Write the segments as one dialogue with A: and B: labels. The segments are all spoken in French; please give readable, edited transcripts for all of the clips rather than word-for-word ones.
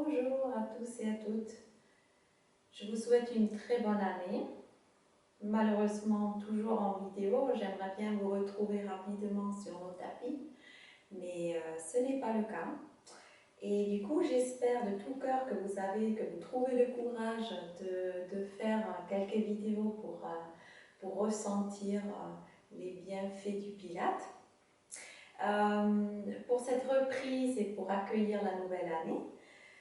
A: Bonjour à tous et à toutes. Je vous souhaite une très bonne année. Malheureusement, toujours en vidéo, j'aimerais bien vous retrouver rapidement sur nos tapis, mais ce n'est pas le cas. Et du coup, j'espère de tout cœur que vous trouvez le courage de faire quelques vidéos pour ressentir les bienfaits du Pilate. Pour cette reprise et pour accueillir la nouvelle année,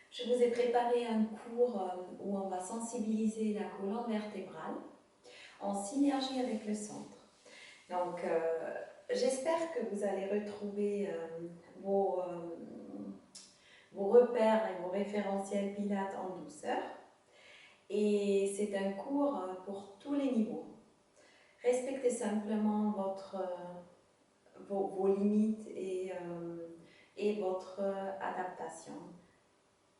A: je vous ai préparé un cours où on va sensibiliser la colonne vertébrale en synergie avec le centre. Donc, j'espère que vous allez retrouver vos repères et vos référentiels Pilates en douceur. Et c'est un cours pour tous les niveaux. Respectez simplement vos limites et votre adaptation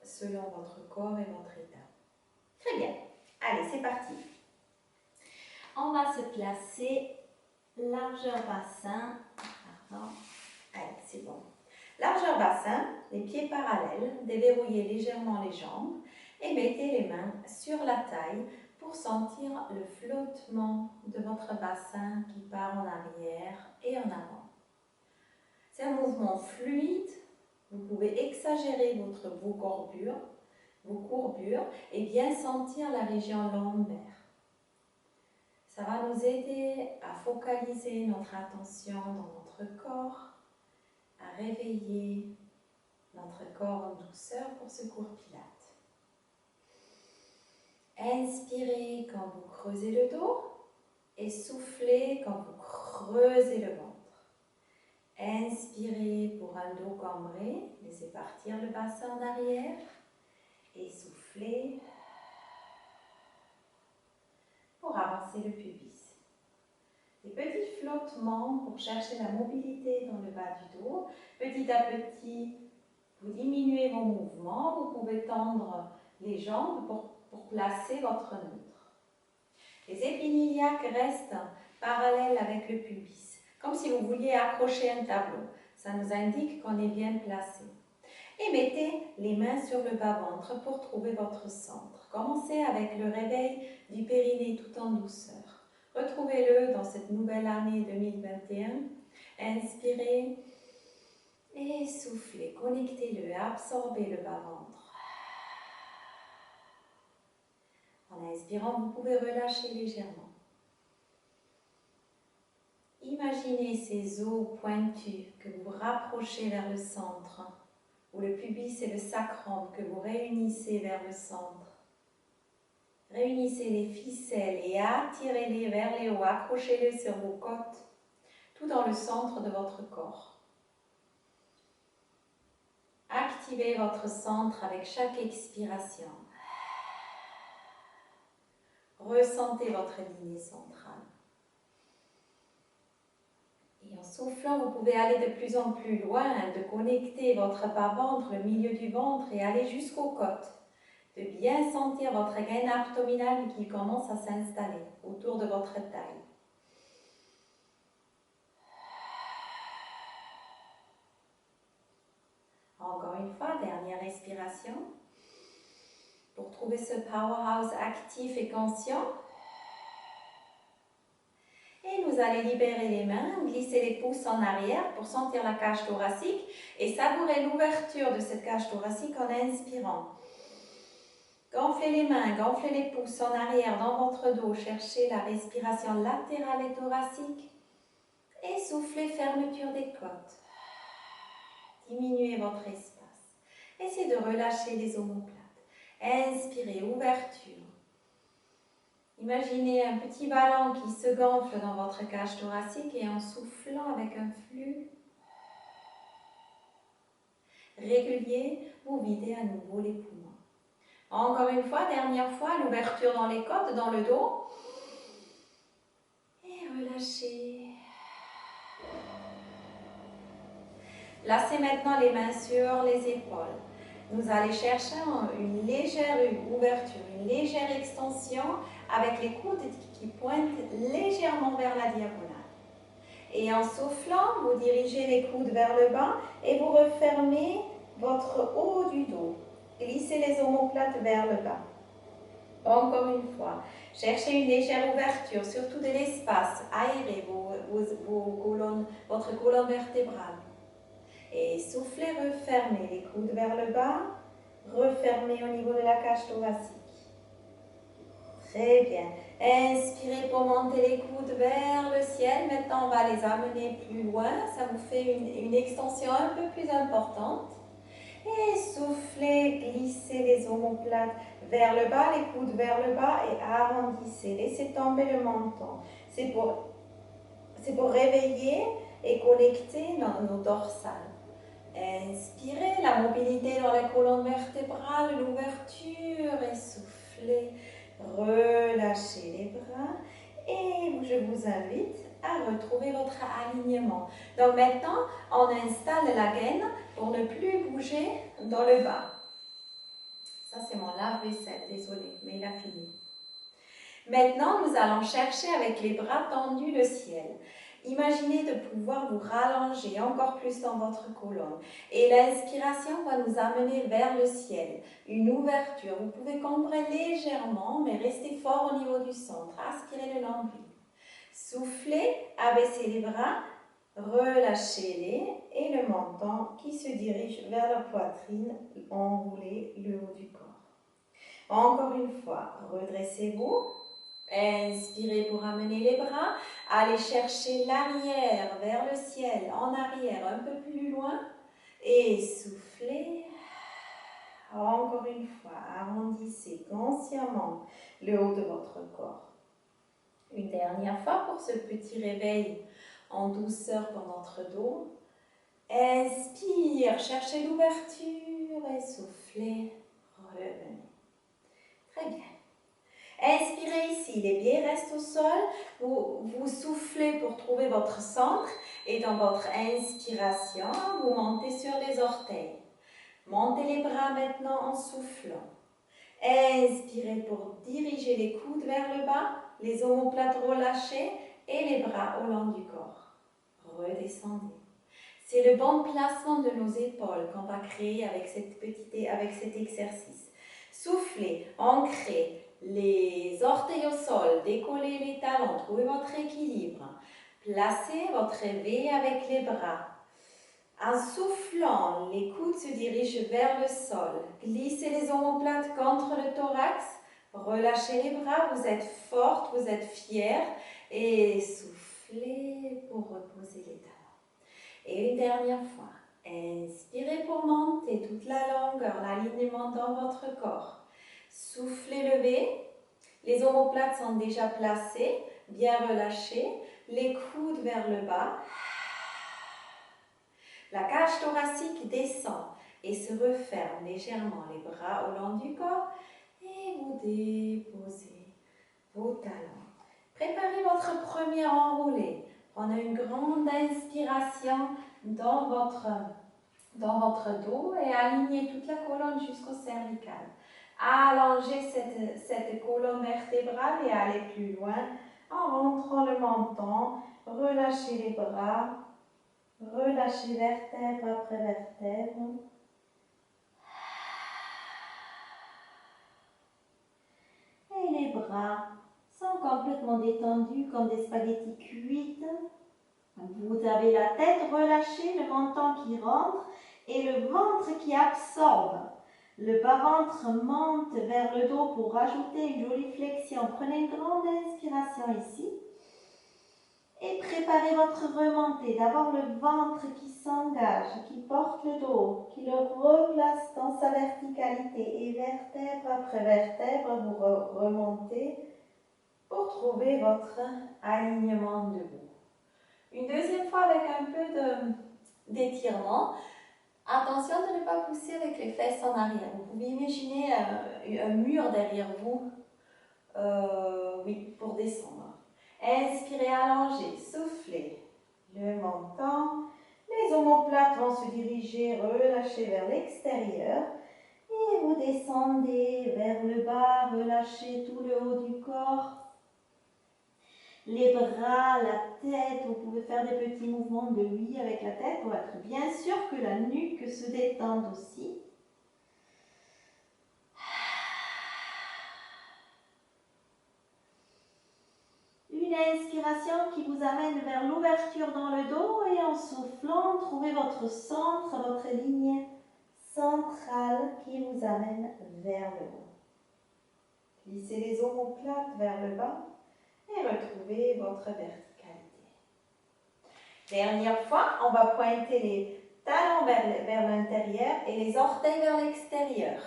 A: selon votre corps et votre état. Très bien. Allez, c'est parti. On va se placer largeur bassin. Pardon. Allez, c'est bon. Largeur bassin, les pieds parallèles, déverrouillez légèrement les jambes et mettez les mains sur la taille pour sentir le flottement de votre bassin qui part en arrière et en avant. C'est un mouvement fluide. Vous pouvez exagérer vos courbures et bien sentir la région lombaire. Ça va nous aider à focaliser notre attention dans notre corps, à réveiller notre corps en douceur pour ce cours Pilates. Inspirez quand vous creusez le dos et soufflez quand vous creusez le ventre. Inspirez pour un dos cambré, laissez partir le bassin en arrière et soufflez pour avancer le pubis. Des petits flottements pour chercher la mobilité dans le bas du dos. Petit à petit, vous diminuez vos mouvements, vous pouvez tendre les jambes pour placer votre neutre. Les épines iliaques restent parallèles avec le pubis, comme si vous vouliez accrocher un tableau. Ça nous indique qu'on est bien placé. Et mettez les mains sur le bas-ventre pour trouver votre centre. Commencez avec le réveil du périnée tout en douceur. Retrouvez-le dans cette nouvelle année 2021. Inspirez et soufflez. Connectez-le, absorbez le bas-ventre. En inspirant, vous pouvez relâcher légèrement. Imaginez ces os pointus que vous rapprochez vers le centre, où le pubis et le sacrum que vous réunissez vers le centre. Réunissez les ficelles et attirez-les vers les hauts, accrochez-les sur vos côtes, tout dans le centre de votre corps. Activez votre centre avec chaque expiration. Ressentez votre lignée centrale. Et en soufflant, vous pouvez aller de plus en plus loin, de connecter votre bas-ventre, le milieu du ventre et aller jusqu'aux côtes. De bien sentir votre gaine abdominale qui commence à s'installer autour de votre taille. Encore une fois, dernière respiration. Pour trouver ce powerhouse actif et conscient. Et vous allez libérer les mains, glisser les pouces en arrière pour sentir la cage thoracique et savourer l'ouverture de cette cage thoracique en inspirant. Gonflez les mains, gonflez les pouces en arrière dans votre dos, cherchez la respiration latérale et thoracique et soufflez fermeture des côtes. Diminuez votre espace. Essayez de relâcher les omoplates. Inspirez, ouverture. Imaginez un petit ballon qui se gonfle dans votre cage thoracique et en soufflant avec un flux régulier, vous videz à nouveau les poumons. Encore une fois, dernière fois, l'ouverture dans les côtes, dans le dos. Et relâchez. Lacez maintenant les mains sur les épaules. Nous allons chercher une légère ouverture, une légère extension avec les coudes qui pointent légèrement vers la diagonale. Et en soufflant, vous dirigez les coudes vers le bas et vous refermez votre haut du dos. Glissez omoplates vers le bas. Encore une fois, cherchez une légère ouverture, surtout de l'espace, aérez votre colonne vertébrale. Et soufflez, refermez les coudes vers le bas, refermez au niveau de la cage thoracique. Très bien. Inspirez pour monter les coudes vers le ciel. Maintenant, on va les amener plus loin. Ça vous fait une extension un peu plus importante. Et soufflez, glissez les omoplates vers le bas, les coudes vers le bas et arrondissez. Laissez tomber le menton. C'est pour réveiller et connecter nos dorsales. Inspirez, la mobilité dans la colonne vertébrale, l'ouverture et soufflez. Relâchez les bras et je vous invite à retrouver votre alignement. Donc maintenant, on installe la gaine pour ne plus bouger dans le bas. Ça, c'est mon lave-vaisselle, désolé, mais il a fini. Maintenant, nous allons chercher avec les bras tendus le ciel. Imaginez de pouvoir vous rallonger encore plus dans votre colonne. Et l'inspiration va nous amener vers le ciel. Une ouverture. Vous pouvez cambrer légèrement, mais restez fort au niveau du centre. Aspirez le nombril. Soufflez, abaissez les bras, relâchez-les et le menton qui se dirige vers la poitrine, enroulez le haut du corps. Encore une fois, redressez-vous. Inspirez pour amener les bras, allez chercher l'arrière vers le ciel, en arrière, un peu plus loin, et soufflez. Encore une fois, arrondissez consciemment le haut de votre corps. Une dernière fois pour ce petit réveil en douceur pour notre dos. Inspire, cherchez l'ouverture et soufflez, revenez. Très bien. Inspirez ici, les pieds restent au sol, vous soufflez pour trouver votre centre et dans votre inspiration, vous montez sur les orteils. Montez les bras maintenant en soufflant. Inspirez pour diriger les coudes vers le bas, les omoplates relâchées et les bras au long du corps. Redescendez. C'est le bon placement de nos épaules qu'on va créer avec cet exercice. Soufflez, ancrez. Les orteils au sol, décollez les talons, trouvez votre équilibre. Placez votre V avec les bras. En soufflant, les coudes se dirigent vers le sol. Glissez les omoplates contre le thorax. Relâchez les bras, vous êtes forte, vous êtes fière. Et soufflez pour reposer les talons. Et une dernière fois, inspirez pour monter toute la longueur, l'alignement dans votre corps. Soufflez, levez, les omoplates sont déjà placées, bien relâchées, les coudes vers le bas. La cage thoracique descend et se referme légèrement, les bras au long du corps et vous déposez vos talons. Préparez votre premier enroulé. Prenez une grande inspiration dans votre dos et alignez toute la colonne jusqu'au cervical. Allongez cette colonne vertébrale et allez plus loin en rentrant le menton. Relâchez les bras, relâchez vertèbre après vertèbre. Et les bras sont complètement détendus comme des spaghettis cuites. Vous avez la tête relâchée, le menton qui rentre et le ventre qui absorbe. Le bas-ventre monte vers le dos pour rajouter une jolie flexion. Prenez une grande inspiration ici. Et préparez votre remontée. D'abord le ventre qui s'engage, qui porte le dos, qui le replace dans sa verticalité. Et vertèbre après vertèbre, vous remontez pour trouver votre alignement debout. Une deuxième fois avec un peu d'étirement. Attention de ne pas pousser avec les fesses en arrière. Vous pouvez imaginer un mur derrière vous, oui, pour descendre. Inspirez, allongez, soufflez. Le menton, les omoplates vont se diriger, relâcher vers l'extérieur. Et vous descendez vers le bas, relâchez tout le haut du corps. Les bras, la tête, vous pouvez faire des petits mouvements de oui avec la tête pour être bien sûr que la nuque se détende aussi. inspiration qui vous amène vers l'ouverture dans le dos et en soufflant, trouvez votre centre, votre ligne centrale qui vous amène vers le haut. Plissez les omoplates vers le bas et retrouvez votre verticalité. Dernière fois, on va pointer les talons vers l'intérieur et les orteils vers l'extérieur.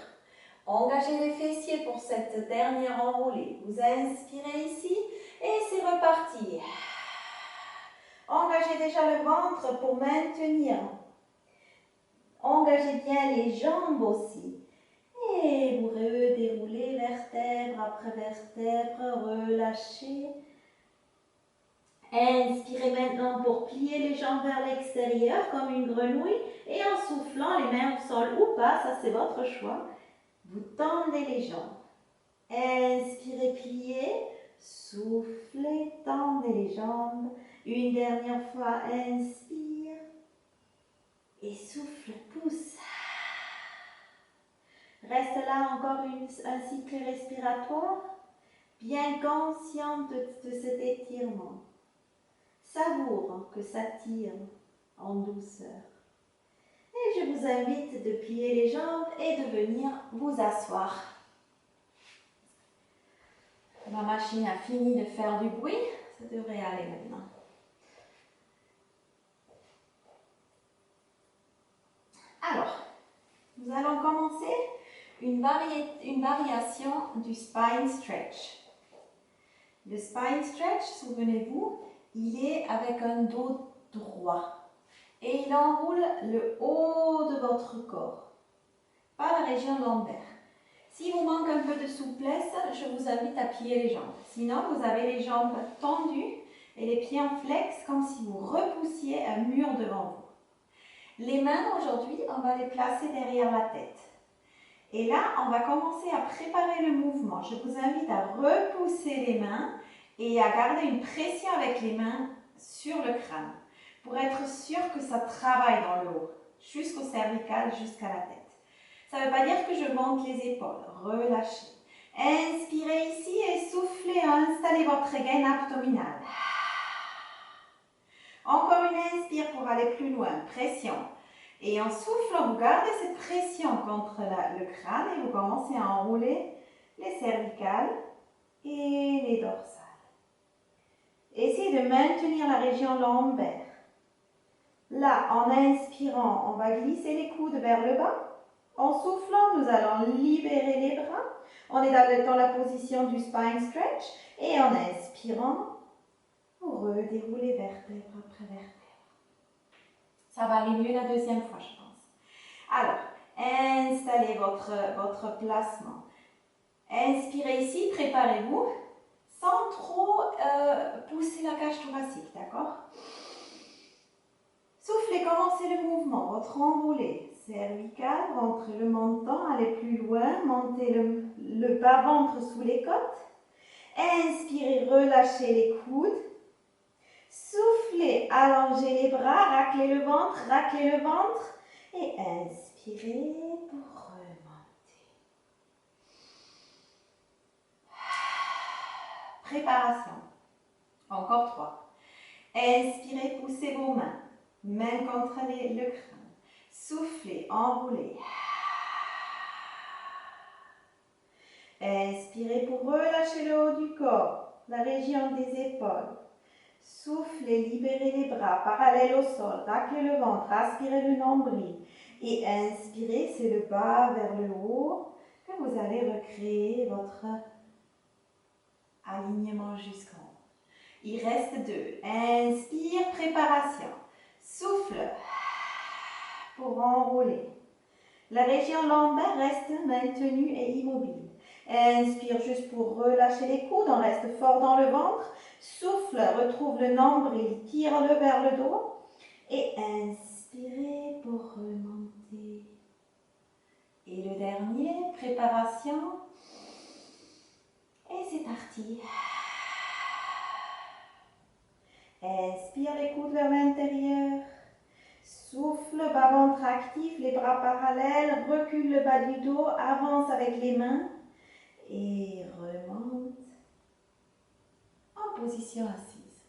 A: Engagez les fessiers pour cette dernière enroulée. Vous inspirez ici et c'est reparti. Engagez déjà le ventre pour maintenir. Engagez bien les jambes aussi. Et vous redéroulez vertèbre après vertèbre, relâchez. Inspirez maintenant pour plier les jambes vers l'extérieur comme une grenouille. Et en soufflant, les mains au sol ou pas, ça c'est votre choix. Vous tendez les jambes. Inspirez, pliez. Soufflez, tendez les jambes. Une dernière fois, inspire. Et souffle, pousse. Reste là encore un cycle respiratoire. Bien consciente de cet étirement. Savoure que ça tire en douceur. Et je vous invite de plier les jambes et de venir vous asseoir. Ma machine a fini de faire du bruit, ça devrait aller maintenant. Alors, nous allons commencer une variation du spine stretch. Le spine stretch, souvenez-vous, il est avec un dos droit. Et il enroule le haut de votre corps, pas la région lombaire. Si vous manque un peu de souplesse, je vous invite à plier les jambes. Sinon, vous avez les jambes tendues et les pieds en flex comme si vous repoussiez un mur devant vous. Les mains, aujourd'hui, on va les placer derrière la tête. Et là, on va commencer à préparer le mouvement. Je vous invite à repousser les mains et à garder une pression avec les mains sur le crâne pour être sûr que ça travaille dans le haut, jusqu'au cervical, jusqu'à la tête. Ça ne veut pas dire que je monte les épaules. Relâchez. Inspirez ici et soufflez à installer votre gaine abdominale. Encore une inspire pour aller plus loin. Pression. Et en soufflant, vous gardez cette pression contre le crâne et vous commencez à enrouler les cervicales et les dorsales. Essayez de maintenir la région lombaire. Là, en inspirant, on va glisser les coudes vers le bas. En soufflant, nous allons libérer les bras. On est dans la position du spine stretch. Et en inspirant, vous redéroulez vertèbre après vertèbre. Ça va aller mieux la deuxième fois, je pense. Alors, installez votre placement. Inspirez ici, préparez-vous, sans trop pousser la cage thoracique, d'accord? Soufflez, commencez le mouvement, votre enroulé. Cervical, rentrez le menton, allez plus loin, montez le bas-ventre sous les côtes. Inspirez, relâchez les coudes. Soufflez, allongez les bras, raclez le ventre et inspirez pour remonter. Préparation. Encore 3. Inspirez, poussez vos mains. Mains contre le crâne. Soufflez, enroulez. Inspirez pour relâcher le haut du corps, la région des épaules. Soufflez, libérez les bras parallèles au sol, raclez le ventre, aspirez le nombril. Et inspirez, c'est le bas vers le haut, que vous allez recréer votre alignement jusqu'en haut. Il reste 2. Inspire, préparation. Souffle pour enrouler. La région lombaire reste maintenue et immobile. Inspire juste pour relâcher les coudes, on reste fort dans le ventre. Souffle, retrouve le nombril, tire-le vers le dos. Et inspirez pour remonter. Et le dernier, préparation. Et c'est parti. Inspire les coudes vers l'intérieur. Souffle, bas-ventre actif, les bras parallèles. Recule le bas du dos, avance avec les mains. Et remonte. On position assise.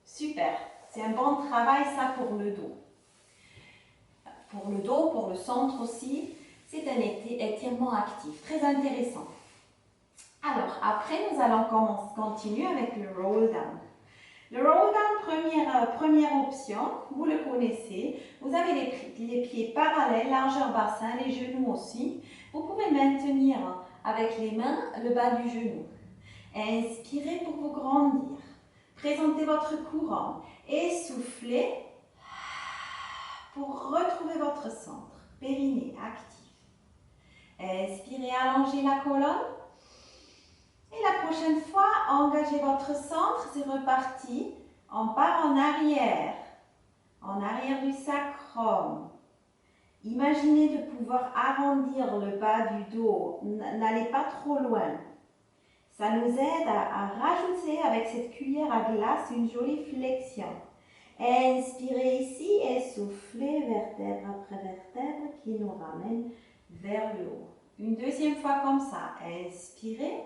A: Super, c'est un bon travail ça pour le dos. Pour le dos, pour le centre aussi, c'est un étirement actif, très intéressant. Alors, après, nous allons continuer avec le roll down. Le roll down, première option, vous le connaissez. Vous avez les pieds parallèles, largeur bassin, les genoux aussi. Vous pouvez maintenir avec les mains le bas du genou. Inspirez pour vous grandir. Présentez votre couronne. Essoufflez pour retrouver votre centre. Périnée actif. Inspirez, allongez la colonne. Et la prochaine fois, engagez votre centre, c'est reparti. On part en arrière du sacrum. Imaginez de pouvoir arrondir le bas du dos, n'allez pas trop loin. Ça nous aide à rajouter avec cette cuillère à glace une jolie flexion. Inspirez ici et soufflez vertèbre après vertèbre qui nous ramène vers le haut. Une deuxième fois comme ça, inspirez.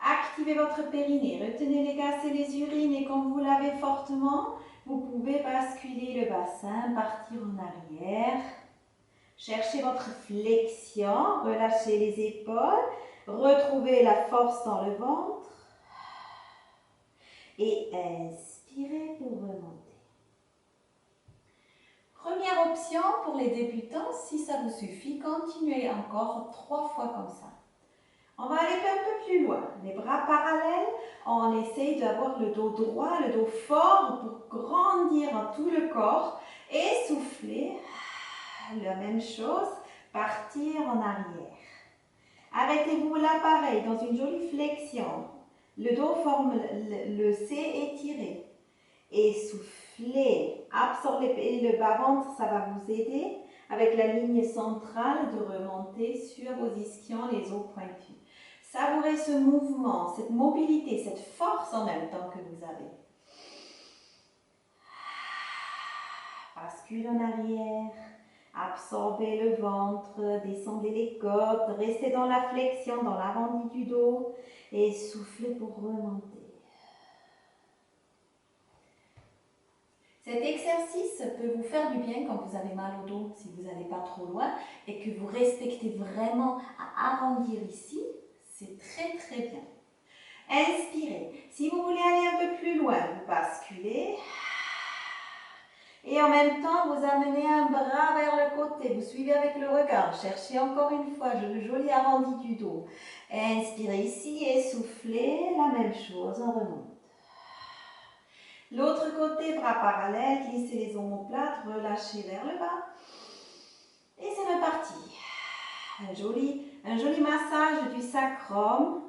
A: Activez votre périnée, retenez les gaz et les urines et quand vous lavez fortement, vous pouvez basculer le bassin, partir en arrière. Cherchez votre flexion, relâchez les épaules, retrouvez la force dans le ventre et inspirez pour remonter. Première option pour les débutants, si ça vous suffit, continuez encore 3 fois comme ça. On va aller un peu plus loin. Les bras parallèles, on essaye d'avoir le dos droit, le dos fort pour grandir tout le corps. Et souffler, la même chose, partir en arrière. Arrêtez-vous là pareil, dans une jolie flexion. Le dos forme le C étiré. Et soufflez, absorbez le bas-ventre, ça va vous aider avec la ligne centrale de remonter sur vos ischions, les os pointus. Savourez ce mouvement, cette mobilité, cette force en même temps que vous avez. Bascule en arrière, absorbez le ventre, descendez les côtes, restez dans la flexion, dans l'arrondi du dos et soufflez pour remonter. Cet exercice peut vous faire du bien quand vous avez mal au dos, si vous n'allez pas trop loin et que vous respectez vraiment à arrondir ici. C'est très très bien. Inspirez. Si vous voulez aller un peu plus loin, vous basculez. Et en même temps, vous amenez un bras vers le côté. Vous suivez avec le regard. Cherchez encore une fois le joli arrondi du dos. Inspirez ici et soufflez. La même chose, on remonte. L'autre côté, bras parallèles, glissez les omoplates, relâchez vers le bas. Et c'est reparti. Un joli massage du sacrum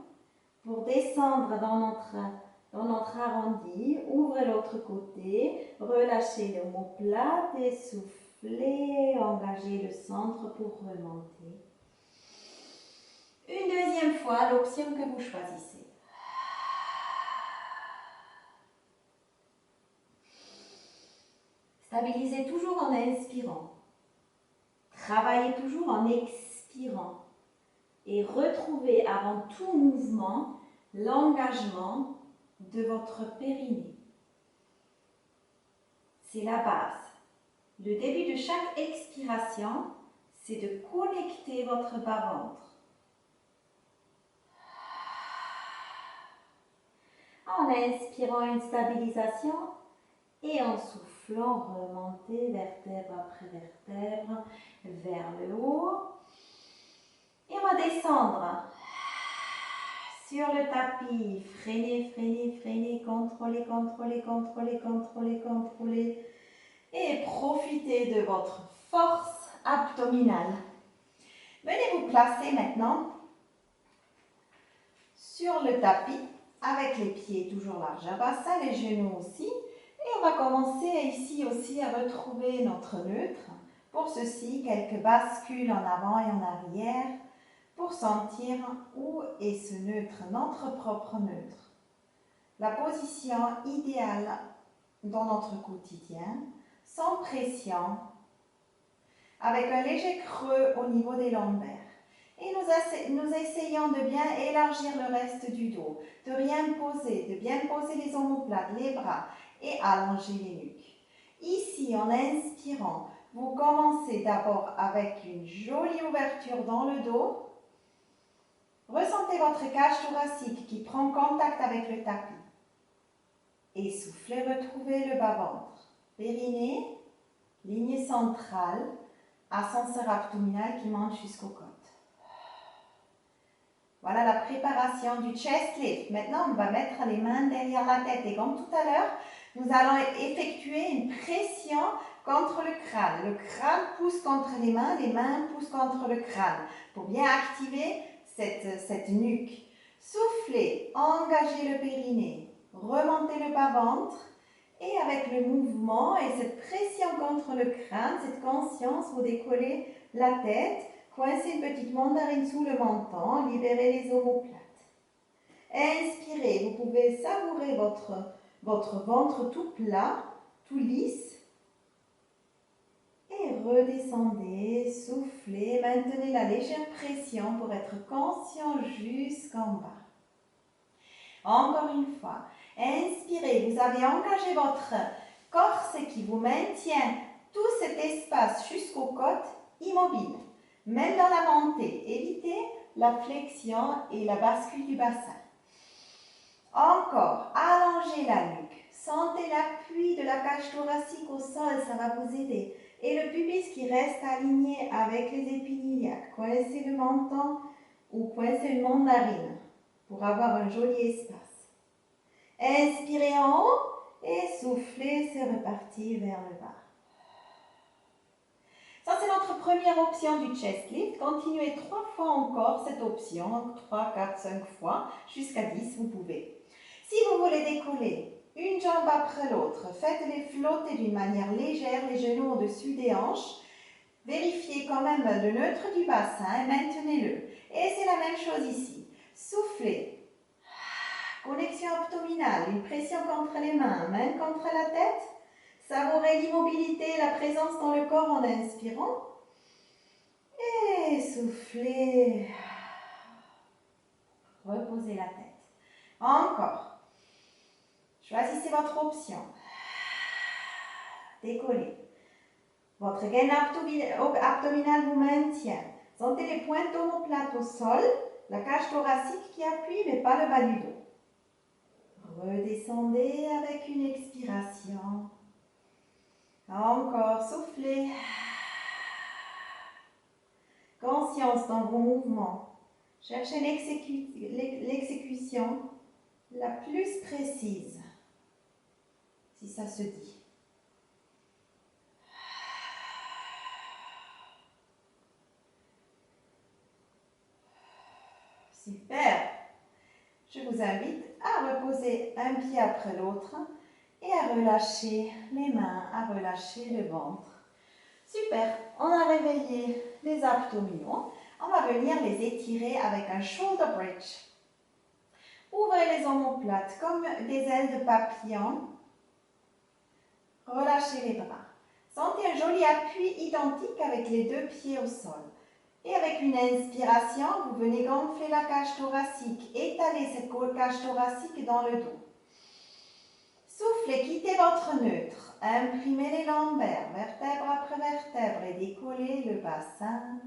A: pour descendre dans notre arrondi. Ouvrez l'autre côté, relâchez l'omoplate et soufflez, engagez le centre pour remonter. Une deuxième fois, l'option que vous choisissez. Stabilisez toujours en inspirant. Travaillez toujours en expirant. Et retrouvez avant tout mouvement l'engagement de votre périnée. C'est la base. Le début de chaque expiration, c'est de connecter votre bas-ventre. En inspirant une stabilisation et en soufflant, remonter vertèbre après vertèbre vers le haut. Et on va descendre sur le tapis. Freinez, freinez, freinez, contrôlez, contrôlez, contrôlez, contrôlez, contrôlez. Et profitez de votre force abdominale. Venez vous placer maintenant sur le tapis avec les pieds toujours larges à bassin, les genoux aussi. Et on va commencer ici aussi à retrouver notre neutre. Pour ceci, quelques bascules en avant et en arrière pour sentir où est ce neutre, notre propre neutre. La position idéale dans notre quotidien, sans pression, avec un léger creux au niveau des lombaires. Et nous essayons de bien élargir le reste du dos, de bien poser les omoplates, les bras et allonger les nuques. Ici, en inspirant, vous commencez d'abord avec une jolie ouverture dans le dos. Ressentez votre cage thoracique qui prend contact avec le tapis. Et soufflez, retrouvez le bas-ventre. Périnée, ligne centrale, ascenseur abdominal qui monte jusqu'aux côtes. Voilà la préparation du chest lift. Maintenant, on va mettre les mains derrière la tête. Et comme tout à l'heure, nous allons effectuer une pression contre le crâne. Le crâne pousse contre les mains poussent contre le crâne pour bien activer cette nuque. Soufflez, engagez le périnée, remontez le bas-ventre et avec le mouvement et cette pression contre le crâne, cette conscience, vous décollez la tête, coincez une petite mandarine sous le menton, libérez les omoplates. Inspirez, vous pouvez savourer votre ventre tout plat, tout lisse. Et redescendez, soufflez, maintenez la légère pression pour être conscient jusqu'en bas. Encore une fois, inspirez, vous avez engagé votre corset qui vous maintient tout cet espace jusqu'aux côtes immobile. Même dans la montée, évitez la flexion et la bascule du bassin. Encore, allongez la nuque. Sentez l'appui de la cage thoracique au sol, ça va vous aider. Et le pubis qui reste aligné avec les épines iliaques. Coincez le menton ou coincez une mandarine pour avoir un joli espace. Inspirez en haut et soufflez, c'est reparti vers le bas. Ça, c'est notre première option du chest lift. Continuez 3 fois encore cette option, 3, 4, 5 fois, jusqu'à 10, vous pouvez. Si vous voulez décoller une jambe après l'autre, faites-les flotter d'une manière légère, les genoux au-dessus des hanches. Vérifiez quand même le neutre du bassin et maintenez-le. Et c'est la même chose ici. Soufflez. Connexion abdominale, une pression contre les mains, main contre la tête. Savourez l'immobilité, la présence dans le corps en inspirant. Et soufflez. Reposez la tête. Encore. Choisissez votre option. Décollez. Votre gaine abdominale vous maintient. Sentez les pointes d'omoplate au sol, la cage thoracique qui appuie, mais pas le bas du dos. Redescendez avec une expiration. Encore, soufflez. Conscience dans vos mouvements. Cherchez l'exécution la plus précise, si ça se dit. Super. Je vous invite à reposer un pied après l'autre et à relâcher les mains, à relâcher le ventre. Super. On a réveillé les abdominaux. On va venir les étirer avec un shoulder bridge. Ouvrez les omoplates comme des ailes de papillon. Relâchez les bras. Sentez un joli appui identique avec les 2 pieds au sol. Et avec une inspiration, vous venez gonfler la cage thoracique. Étalez cette cage thoracique dans le dos. Soufflez, quittez votre neutre. Imprimez les lombaires, vertèbre après vertèbre et décollez le bassin,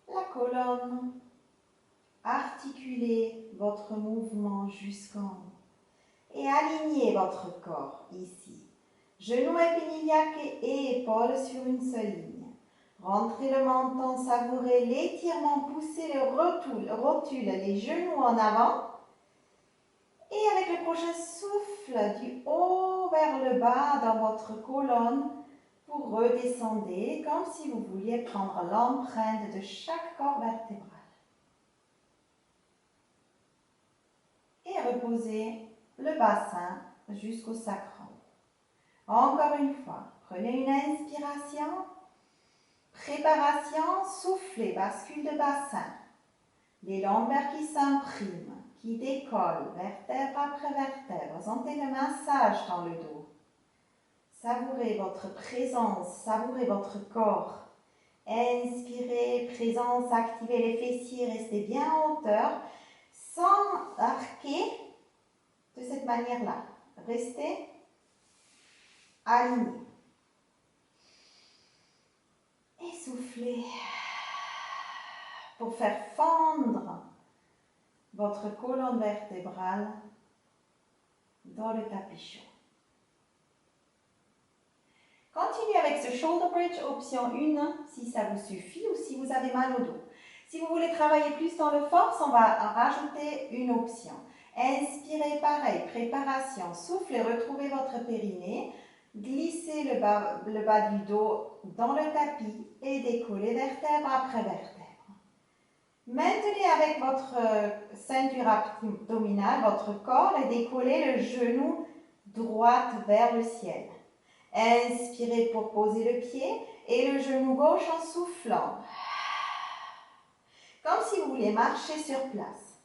A: la colonne. Articulez votre mouvement jusqu'en haut. Et alignez votre corps ici. Genoux, épines iliaques et épaules sur une seule ligne. Rentrez le menton, savourez l'étirement, poussez le rotule, les genoux en avant. Et avec le prochain souffle, du haut vers le bas dans votre colonne, vous redescendez comme si vous vouliez prendre l'empreinte de chaque corps vertébral. Et reposez le bassin jusqu'au sacrum. Encore une fois, prenez une inspiration. Préparation, soufflez, bascule de bassin. Les lombaires qui s'impriment, qui décollent, vertèbre après vertèbre. Sentez le massage dans le dos. Savourez votre présence, savourez votre corps. Inspirez, présence, activez les fessiers, restez bien en hauteur, sans arquer de cette manière-là. Restez alignés. Et soufflez pour faire fondre votre colonne vertébrale dans le tapis chaud. Continuez avec ce shoulder bridge, option 1, si ça vous suffit ou si vous avez mal au dos. Si vous voulez travailler plus dans le force, on va en rajouter une option. Inspirez pareil, préparation, soufflez, retrouvez votre périnée, glissez le bas du dos dans le tapis et décollez vertèbre après vertèbre. Maintenez avec votre ceinture abdominale votre corps et décollez le genou droit vers le ciel. Inspirez pour poser le pied et le genou gauche en soufflant. Comme si vous vouliez marcher sur place.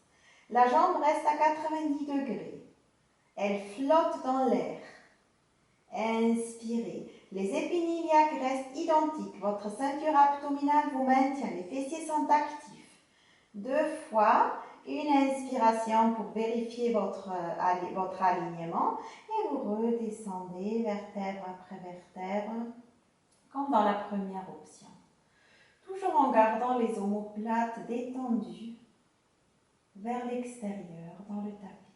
A: La jambe reste à 90 degrés. Elle flotte dans l'air. Inspirez. Les épines iliaques restent identiques. Votre ceinture abdominale vous maintient. Les fessiers sont actifs. 2 fois. Une inspiration pour vérifier votre alignement et vous redescendez vertèbre après vertèbre comme dans la première option. Toujours en gardant les omoplates détendues vers l'extérieur dans le tapis.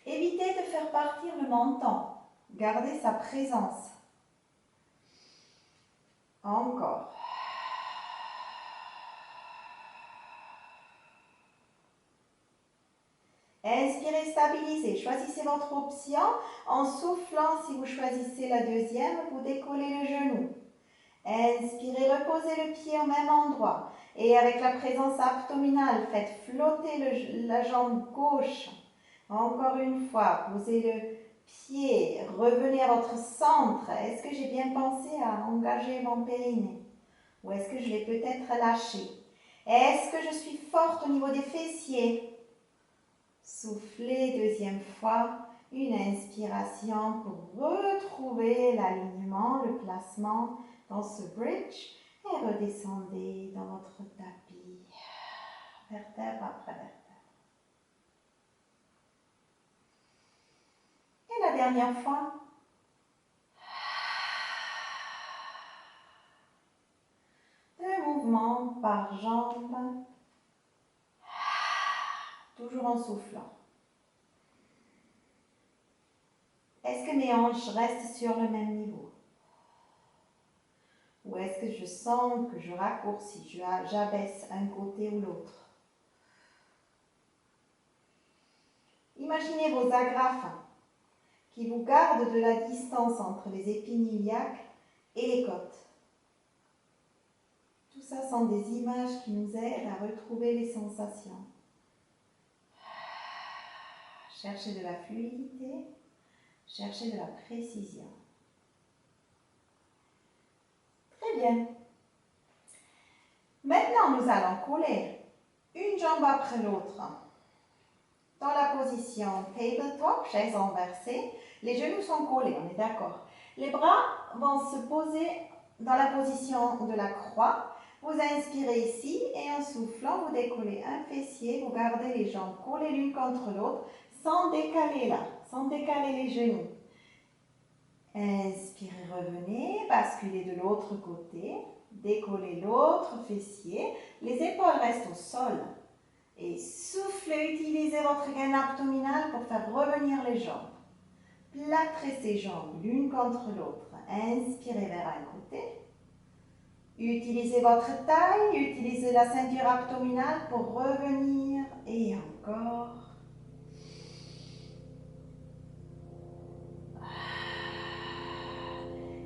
A: Évitez de faire partir le menton. Gardez sa présence. Encore. Inspirez, stabilisez. Choisissez votre option. En soufflant, si vous choisissez la deuxième, vous décollez le genou. Inspirez, reposez le pied au même endroit. Et avec la présence abdominale, faites flotter la jambe gauche. Encore une fois, posez le pied. Revenez à votre centre. Est-ce que j'ai bien pensé à engager mon périnée? Ou est-ce que je l'ai peut-être lâché? Est-ce que je suis forte au niveau des fessiers? Soufflez deuxième fois, une inspiration pour retrouver l'alignement, le placement dans ce bridge et redescendez dans votre tapis, vertèbre après vertèbre. Et la dernière fois, deux mouvements par jambe. Toujours en soufflant. Est-ce que mes hanches restent sur le même niveau? Ou est-ce que je sens que je raccourcis, j'abaisse un côté ou l'autre? Imaginez vos agrafes qui vous gardent de la distance entre les épines iliaques et les côtes. Tout ça sont des images qui nous aident à retrouver les sensations. Cherchez de la fluidité, cherchez de la précision. Très bien. Maintenant, nous allons coller une jambe après l'autre dans la position tabletop, chaise inversée. Les genoux sont collés, on est d'accord. Les bras vont se poser dans la position de la croix. Vous inspirez ici et en soufflant, vous décollez un fessier, vous gardez les jambes collées l'une contre l'autre sans décaler là, sans décaler les genoux. Inspirez, revenez, basculez de l'autre côté, décollez l'autre fessier, les épaules restent au sol. Et soufflez, utilisez votre gaine abdominale pour faire revenir les jambes. Plâtrez ces jambes l'une contre l'autre. Inspirez vers un côté. Utilisez votre taille, utilisez la ceinture abdominale pour revenir et encore.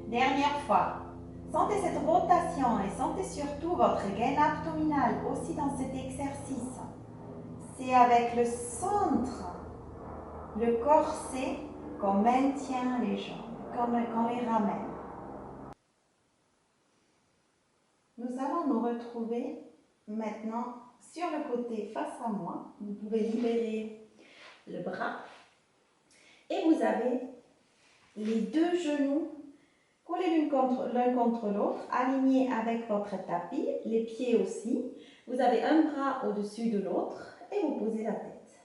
A: Dernière fois. Sentez cette rotation et sentez surtout votre gaine abdominale aussi dans cet exercice. C'est avec le centre, le corset, qu'on maintient les jambes, qu'on les ramène. Nous allons nous retrouver maintenant sur le côté face à moi. Vous pouvez libérer le bras et vous avez les deux genoux Collez l'un contre l'autre, alignez avec votre tapis, les pieds aussi. Vous avez un bras au-dessus de l'autre et vous posez la tête.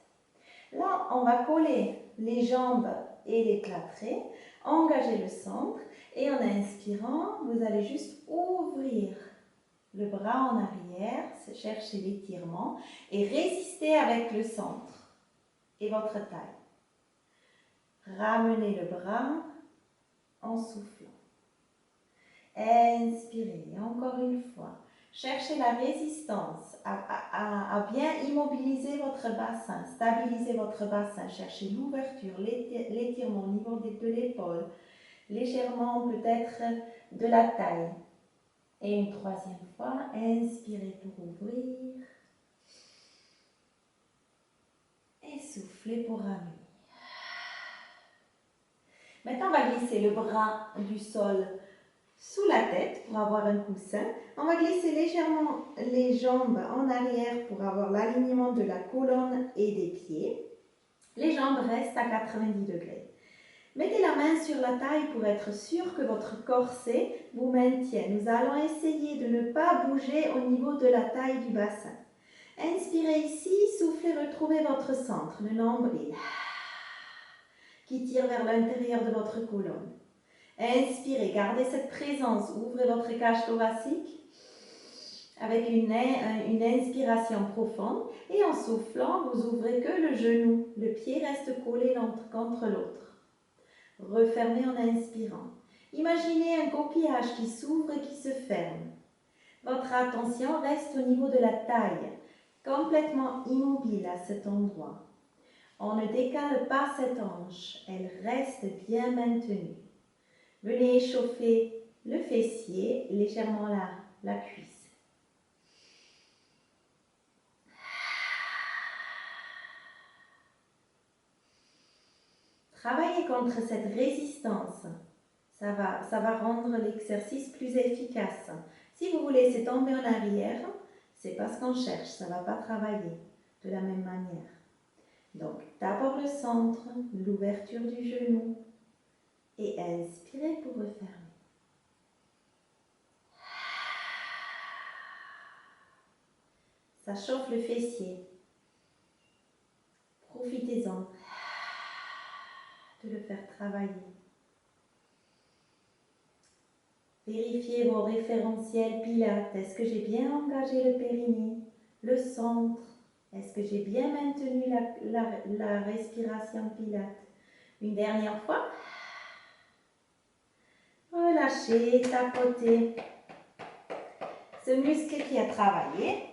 A: Là, on va coller les jambes et les plâtrés, engager le centre et en inspirant, vous allez juste ouvrir le bras en arrière, chercher l'étirement et résister avec le centre et votre taille. Ramenez le bras en soufflant. Inspirez, encore une fois. Cherchez la résistance à bien immobiliser votre bassin, stabiliser votre bassin. Cherchez l'ouverture, l'étirement au niveau de l'épaule, légèrement peut-être de la taille. Et une troisième fois, inspirez pour ouvrir. Et soufflez pour ramener. Maintenant, on va glisser le bras du sol sous la tête pour avoir un coussin. On va glisser légèrement les jambes en arrière pour avoir l'alignement de la colonne et des pieds. Les jambes restent à 90 degrés. Mettez la main sur la taille pour être sûr que votre corset vous maintienne. Nous allons essayer de ne pas bouger au niveau de la taille du bassin. Inspirez ici, soufflez, retrouvez votre centre, le nombril, qui tire vers l'intérieur de votre colonne. Inspirez, gardez cette présence, ouvrez votre cage thoracique avec une inspiration profonde et en soufflant, vous ouvrez que le genou, le pied reste collé contre l'autre. Refermez en inspirant. Imaginez un coquillage qui s'ouvre et qui se ferme. Votre attention reste au niveau de la taille, complètement immobile à cet endroit. On ne décale pas cette hanche, elle reste bien maintenue. Venez échauffer le fessier, légèrement la cuisse. Travaillez contre cette résistance. Ça va rendre l'exercice plus efficace. Si vous vous laissez tomber en arrière, c'est parce qu'on cherche, ça ne va pas travailler de la même manière. Donc, d'abord le centre, l'ouverture du genou et inspirez pour refermer. Ça chauffe le fessier. Profitez-en de le faire travailler. Vérifiez vos référentiels pilates. Est-ce que j'ai bien engagé le périnée, le centre? Est-ce que j'ai bien maintenu la respiration pilates? Une dernière fois. Relâchez, tapotez. Ce muscle qui a travaillé.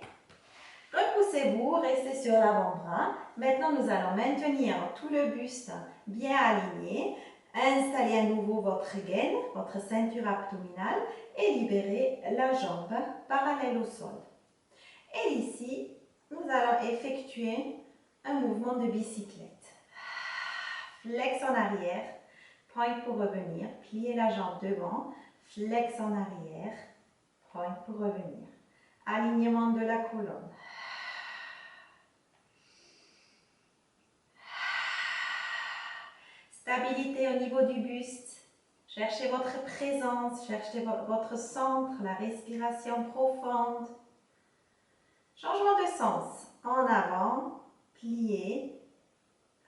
A: Repoussez-vous, restez sur l'avant-bras. Maintenant, nous allons maintenir tout le buste bien aligné. Installez à nouveau votre gaine, votre ceinture abdominale et libérez la jambe parallèle au sol. Et ici, nous allons effectuer un mouvement de bicyclette. Flex en arrière, point pour revenir, pliez la jambe devant, flex en arrière, point pour revenir. Alignement de la colonne. Stabilité au niveau du buste. Cherchez votre présence, cherchez votre centre, la respiration profonde. Changement de sens. En avant, pliez,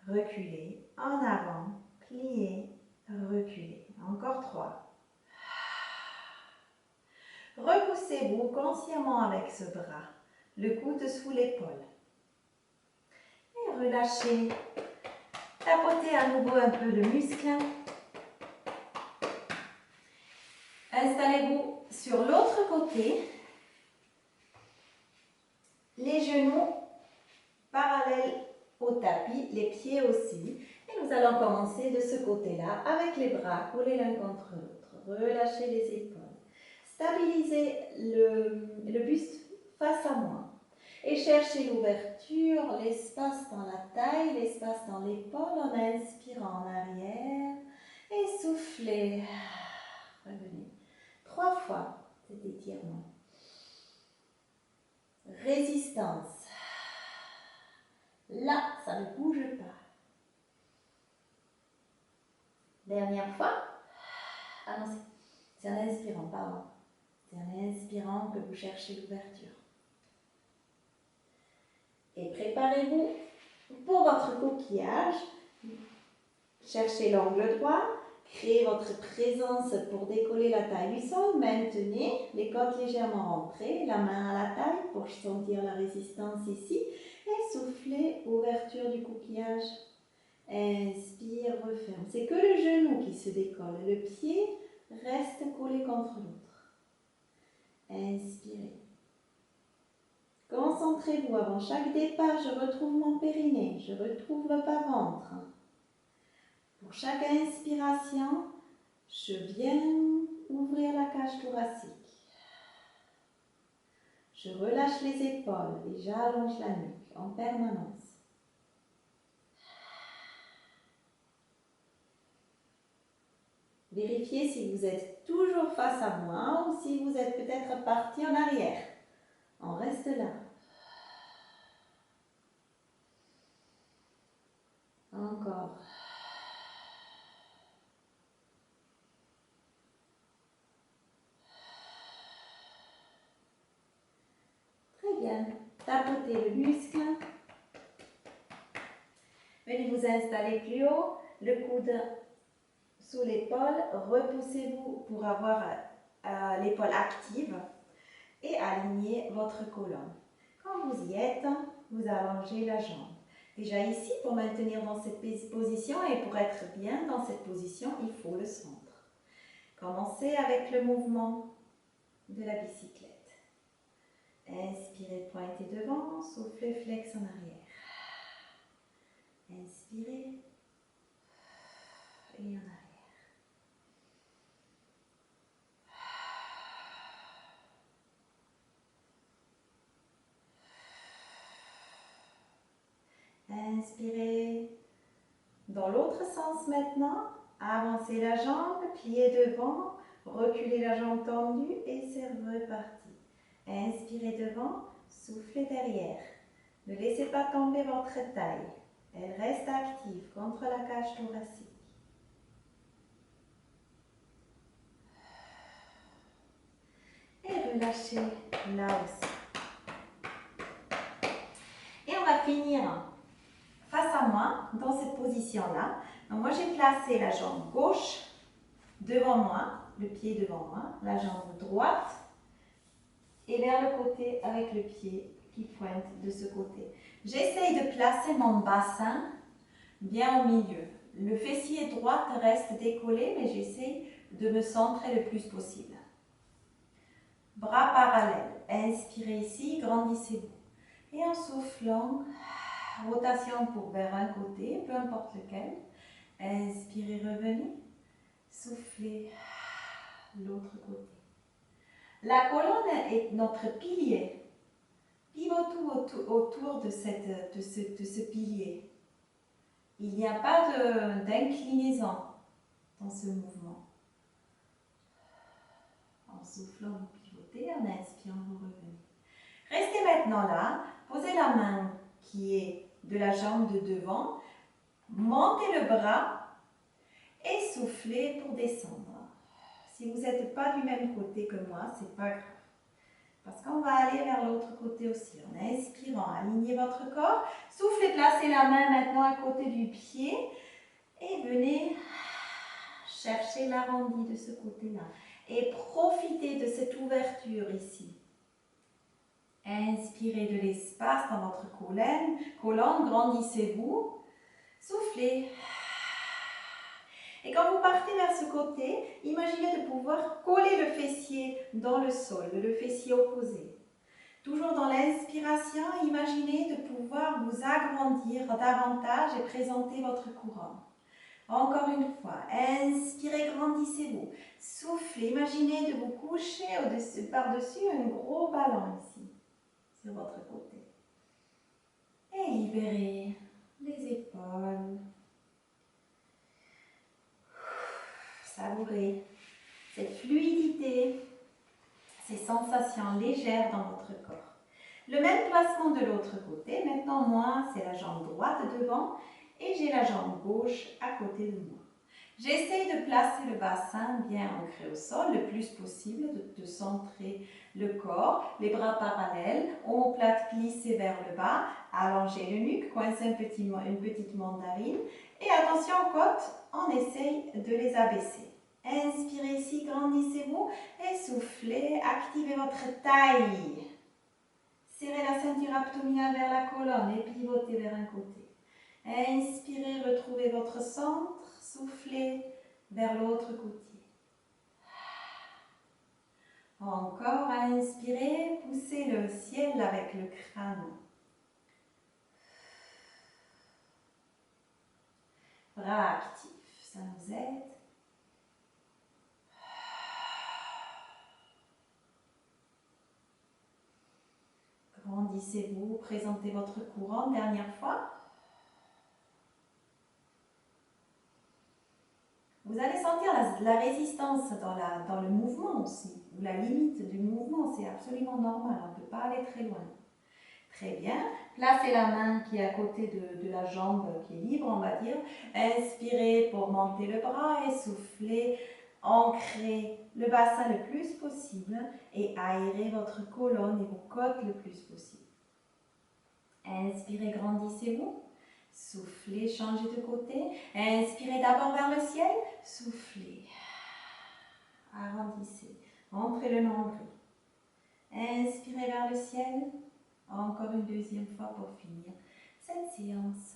A: reculez. En avant, pliez, reculez. Encore 3. Repoussez-vous consciemment avec ce bras, le coude sous l'épaule. Et relâchez. Tapotez à nouveau un peu le muscle. Installez-vous sur l'autre côté. Les genoux parallèles au tapis, les pieds aussi. Et nous allons commencer de ce côté-là avec les bras collés l'un contre l'autre. Relâchez les épaules. Stabilisez le buste face à moi. Et cherchez l'ouverture, l'espace dans la taille, l'espace dans l'épaule en inspirant en arrière. Et soufflez. Revenez. 3 fois cet étirement. Résistance. Là, ça ne bouge pas. Dernière fois. Allons-y. C'est en inspirant, pardon. C'est en inspirant que vous cherchez l'ouverture. Et préparez-vous pour votre coquillage. Cherchez l'angle droit. Créez votre présence pour décoller la taille du sol. Maintenez les côtes légèrement rentrées, la main à la taille pour sentir la résistance ici. Et soufflez, ouverture du coquillage. Inspire, referme. C'est que le genou qui se décolle. Le pied reste collé contre l'autre. Inspirez. Concentrez-vous avant chaque départ. Je retrouve mon périnée. Je retrouve le bas-ventre. Pour chaque inspiration, je viens ouvrir la cage thoracique. Je relâche les épaules et j'allonge la nuque en permanence. Vérifiez si vous êtes toujours face à moi ou si vous êtes peut-être parti en arrière. On reste là. Encore. Très bien. Tapotez le muscle. Venez vous installer plus haut. Le coude sous l'épaule. Repoussez-vous pour avoir l'épaule active. Et alignez votre colonne. Quand vous y êtes, vous allongez la jambe. Déjà ici, pour maintenir dans cette position et pour être bien dans cette position, il faut le centre. Commencez avec le mouvement de la bicyclette. Inspirez, pointez devant, soufflez, flex en arrière. Inspirez et en arrière. Inspirez. Dans l'autre sens maintenant, avancez la jambe, pliez devant, reculez la jambe tendue et c'est reparti. Inspirez devant, soufflez derrière. Ne laissez pas tomber votre taille. Elle reste active contre la cage thoracique. Et relâchez là aussi. Et on va finir face à moi, dans cette position-là. Donc moi, j'ai placé la jambe gauche devant moi, le pied devant moi, la jambe droite et vers le côté avec le pied qui pointe de ce côté. J'essaye de placer mon bassin bien au milieu. Le fessier droit reste décollé, mais j'essaye de me centrer le plus possible. Bras parallèles. Inspirez ici, grandissez-vous. Et en soufflant, rotation pour vers un côté, peu importe lequel. Inspirez, revenez. Soufflez l'autre côté. La colonne est notre pilier. Pivotons autour de ce pilier. Il n'y a pas d'inclinaison dans ce mouvement. En soufflant, vous pivotez, en inspirant, vous revenez. Restez maintenant là. Posez la main qui est de la jambe de devant. Montez le bras et soufflez pour descendre. Si vous n'êtes pas du même côté que moi, ce n'est pas grave. Parce qu'on va aller vers l'autre côté aussi. En inspirant, alignez votre corps. Soufflez, placez la main maintenant à côté du pied. Et venez chercher l'arrondi de ce côté-là. Et profitez de cette ouverture ici. Inspirez de l'espace dans votre colonne, grandissez-vous. Soufflez. Et quand vous partez vers ce côté, imaginez de pouvoir coller le fessier dans le sol, le fessier opposé. Toujours dans l'inspiration, imaginez de pouvoir vous agrandir davantage et présenter votre couronne. Encore une fois, inspirez, grandissez-vous. Soufflez, imaginez de vous coucher par-dessus un gros ballon ici, sur votre côté. Et libérez les épaules. Savourez cette fluidité, ces sensations légères dans votre corps. Le même placement de l'autre côté. Maintenant, moi, c'est la jambe droite devant et j'ai la jambe gauche à côté de moi. J'essaye de placer le bassin bien ancré au sol, le plus possible, de centrer le corps, les bras parallèles, omoplate glissée vers le bas, allonger le nuque, coincer une petite mandarine. Et attention aux côtes, on essaye de les abaisser. Inspirez ici, grandissez-vous et soufflez, activez votre taille. Serrez la ceinture abdominale vers la colonne et pivotez vers un côté. Inspirez, retrouvez votre centre, soufflez vers l'autre côté. Encore, inspirez, poussez le ciel avec le crâne. Bras actifs, ça nous aide. Grandissez-vous, présentez votre couronne, dernière fois. Vous allez sentir la résistance dans le mouvement aussi, ou la limite du mouvement, c'est absolument normal, on ne peut pas aller très loin. Très bien, placez la main qui est à côté de la jambe qui est libre, on va dire. Inspirez pour monter le bras et soufflez, ancrez le bassin le plus possible et aérez votre colonne et vos côtes le plus possible. Inspirez, grandissez-vous. Soufflez, changez de côté. Inspirez d'abord vers le ciel. Soufflez. Arrondissez. Rentrez le nombril. Inspirez vers le ciel. Encore une deuxième fois pour finir cette séance.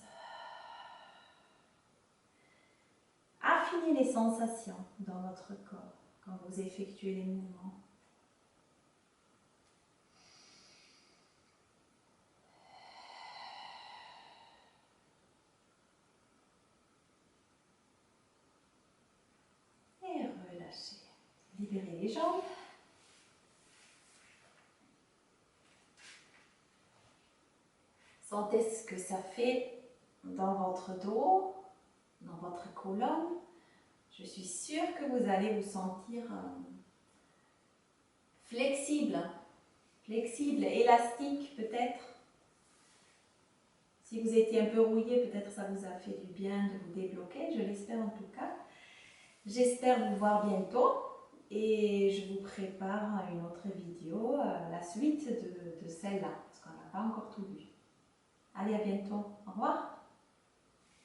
A: Affinez les sensations dans votre corps quand vous effectuez les mouvements. Et relâchez. Libérez les jambes. Sentez ce que ça fait dans votre dos, dans votre colonne. Je suis sûre que vous allez vous sentir flexible, élastique peut-être. Si vous étiez un peu rouillé, peut-être ça vous a fait du bien de vous débloquer, je l'espère en tout cas. J'espère vous voir bientôt et je vous prépare une autre vidéo, la suite de celle-là, parce qu'on n'a pas encore tout vu. Allez, à bientôt. Au revoir.